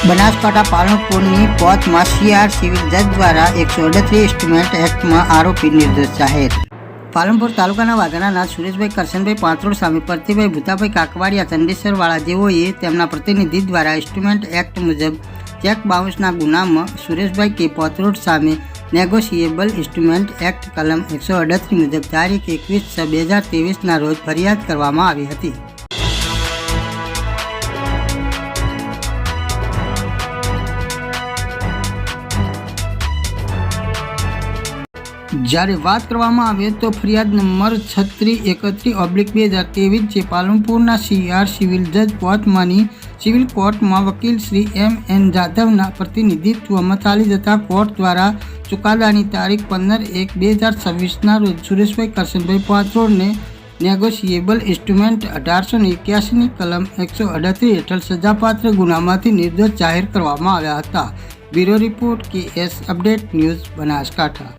બનાસકાંઠા પાલનપુરની કોર્ટમાં CR civil જજ દ્વારા 138 ઇન્સ્ટ્રુમેન્ટ એક્ટમાં આરોપી નિર્દોષ જાહેર। પાલનપુર તાલુકાના વાઘાણાના સુરેશભાઈ કરશનભાઈ પાંત્રોડ સામે પરથીભાઈ ભૂતાભાઈ કાકવાડિયા ચંડેસરવાળા જેઓએ તેમના પ્રતિનિધિ દ્વારા ઇન્સ્ટ્રુમેન્ટ એક્ટ મુજબ ચેક બાઉન્સના ગુનામાં સુરેશભાઈ કે પાંત્રોડ સામે નેગોશિયેબલ ઇન્સ્ટ્રુમેન્ટ એક્ટ કલમ 138 મુજબ તારીખ 21/6/2023ના રોજ ફરિયાદ કરવામાં આવી હતી। જ્યારે વાત કરવામાં આવે તો ફરિયાદ નંબર 3631/2023 જે પાલનપુરના CR સિવિલ જજ કોર્ટમાંની સિવિલ કોર્ટમાં વકીલ શ્રી MN જાધવના પ્રતિનિધિત્વમાં ચાલી જતા કોર્ટ દ્વારા ચુકાદાની તારીખ 15/1/2026ના રોજ સુરેશભાઈ કરશનભાઈ પાંત્રોડને નેગોશિયેબલ ઇન્સ્ટ્રુમેન્ટ 1881ની કલમ 138 હેઠળ સજાપાત્ર ગુનામાંથી નિર્દોષ જાહેર કરવામાં આવ્યા હતા। Bureau report KS update news Banaskantha.